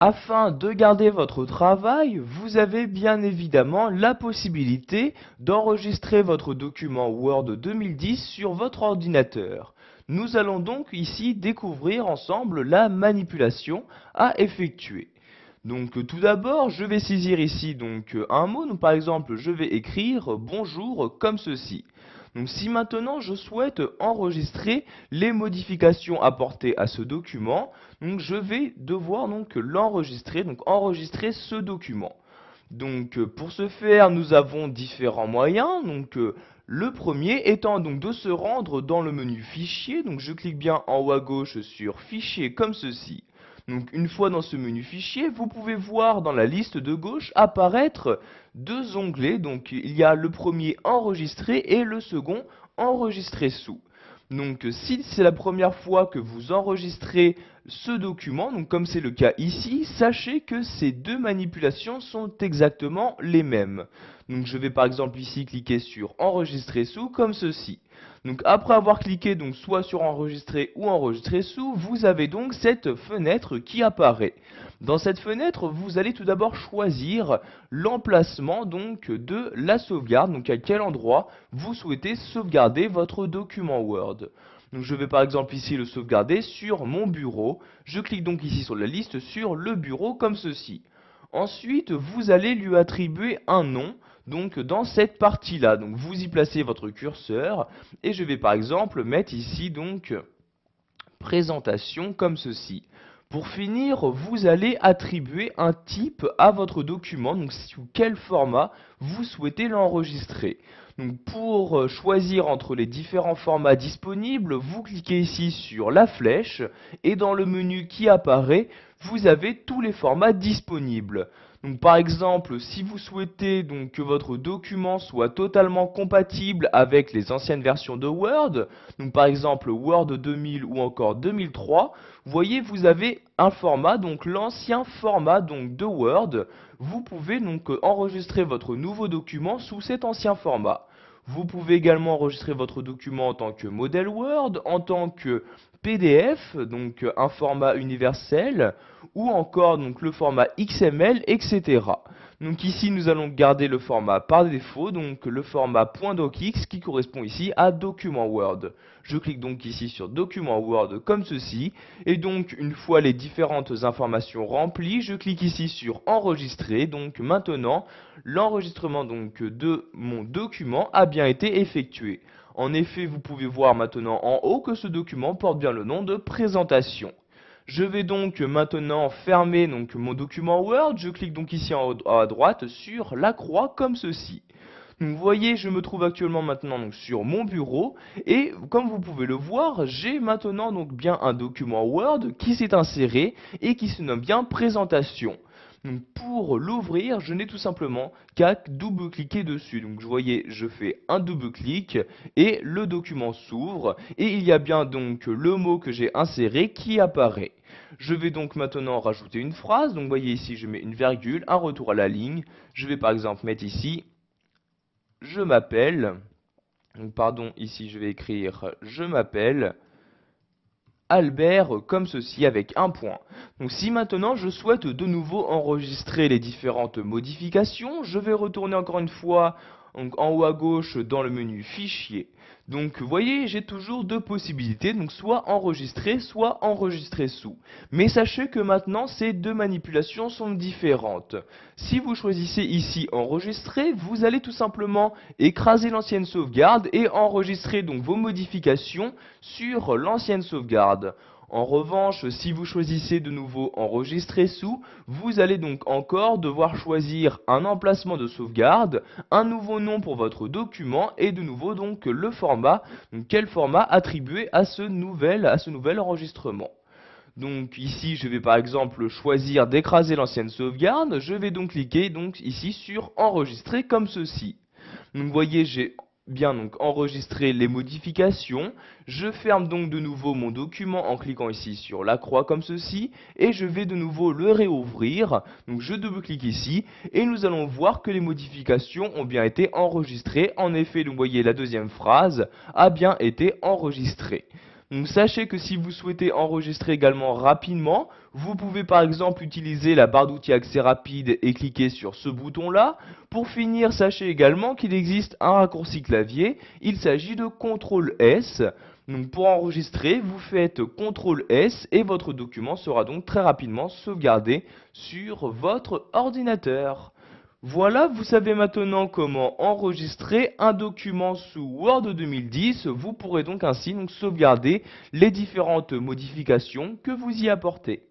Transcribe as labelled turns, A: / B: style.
A: Afin de garder votre travail, vous avez bien évidemment la possibilité d'enregistrer votre document Word 2010 sur votre ordinateur. Nous allons donc ici découvrir ensemble la manipulation à effectuer. Donc tout d'abord, je vais saisir ici un mot. Donc, par exemple, je vais écrire bonjour comme ceci. Donc si maintenant je souhaite enregistrer les modifications apportées à ce document, donc je vais devoir l'enregistrer, donc enregistrer ce document. Donc pour ce faire, nous avons différents moyens. Le premier étant donc de se rendre dans le menu fichier. Donc je clique bien en haut à gauche sur fichier comme ceci. Donc une fois dans ce menu fichier, vous pouvez voir dans la liste de gauche apparaître deux onglets. Donc il y a le premier enregistrer et le second enregistrer sous. Donc si c'est la première fois que vous enregistrez ce document, donc comme c'est le cas ici, sachez que ces deux manipulations sont exactement les mêmes. Donc je vais par exemple ici cliquer sur enregistrer sous comme ceci. Donc après avoir cliqué soit sur enregistrer ou enregistrer sous, vous avez donc cette fenêtre qui apparaît. Dans cette fenêtre, vous allez tout d'abord choisir l'emplacement de la sauvegarde, donc à quel endroit vous souhaitez sauvegarder votre document Word. Donc je vais par exemple ici le sauvegarder sur mon bureau. Je clique donc ici sur la liste sur le bureau comme ceci. Ensuite, vous allez lui attribuer un nom, donc dans cette partie-là. Donc vous y placez votre curseur et je vais par exemple mettre ici présentation comme ceci. Pour finir, vous allez attribuer un type à votre document, donc sous quel format vous souhaitez l'enregistrer. Donc pour choisir entre les différents formats disponibles, vous cliquez ici sur la flèche et dans le menu qui apparaît, vous avez tous les formats disponibles. Donc par exemple, si vous souhaitez que votre document soit totalement compatible avec les anciennes versions de Word, donc par exemple Word 2000 ou encore 2003, vous voyez vous avez un format, donc l'ancien format de Word. Vous pouvez enregistrer votre nouveau document sous cet ancien format. Vous pouvez également enregistrer votre document en tant que modèle Word, en tant que PDF, donc un format universel, ou encore le format XML, etc. Donc ici nous allons garder le format par défaut, donc le format .docx qui correspond ici à document Word. Je clique donc ici sur document Word comme ceci, et donc une fois les différentes informations remplies, je clique ici sur enregistrer. Donc maintenant l'enregistrement de mon document a bien été effectué. En effet, vous pouvez voir maintenant en haut que ce document porte bien le nom de présentation. Je vais donc maintenant fermer mon document Word. Je clique donc ici en haut à droite sur la croix comme ceci. Donc, vous voyez, je me trouve actuellement maintenant sur mon bureau et comme vous pouvez le voir, j'ai maintenant bien un document Word qui s'est inséré et qui se nomme bien présentation. Donc pour l'ouvrir, je n'ai tout simplement qu'à double-cliquer dessus. Donc vous voyez, je fais un double-clic et le document s'ouvre et il y a bien le mot que j'ai inséré qui apparaît. Je vais donc maintenant rajouter une phrase. Donc vous voyez ici, je mets une virgule, un retour à la ligne. Je vais par exemple mettre ici je m'appelle, pardon, ici je vais écrire je m'appelle Albert comme ceci avec un point. Donc si maintenant je souhaite de nouveau enregistrer les différentes modifications, je vais retourner encore une fois en haut à gauche dans le menu fichier. Donc vous voyez, j'ai toujours deux possibilités, donc soit enregistrer sous. Mais sachez que maintenant ces deux manipulations sont différentes. Si vous choisissez ici enregistrer, vous allez tout simplement écraser l'ancienne sauvegarde et enregistrer vos modifications sur l'ancienne sauvegarde. En revanche, si vous choisissez de nouveau enregistrer sous, vous allez donc encore devoir choisir un emplacement de sauvegarde, un nouveau nom pour votre document et de nouveau le format, quel format attribuer à ce nouvel enregistrement. Donc ici je vais par exemple choisir d'écraser l'ancienne sauvegarde, je vais donc cliquer ici sur enregistrer comme ceci. Donc vous voyez j'ai bien enregistré les modifications, je ferme donc de nouveau mon document en cliquant ici sur la croix comme ceci et je vais de nouveau le réouvrir. Donc je double-clique ici et nous allons voir que les modifications ont bien été enregistrées. En effet, donc vous voyez la deuxième phrase a bien été enregistrée. Donc sachez que si vous souhaitez enregistrer également rapidement, vous pouvez par exemple utiliser la barre d'outils accès rapide et cliquer sur ce bouton-là. Pour finir, sachez également qu'il existe un raccourci clavier, il s'agit de CTRL S. Donc pour enregistrer, vous faites CTRL S et votre document sera donc très rapidement sauvegardé sur votre ordinateur. Voilà, vous savez maintenant comment enregistrer un document sous Word 2010. Vous pourrez donc ainsi sauvegarder les différentes modifications que vous y apportez.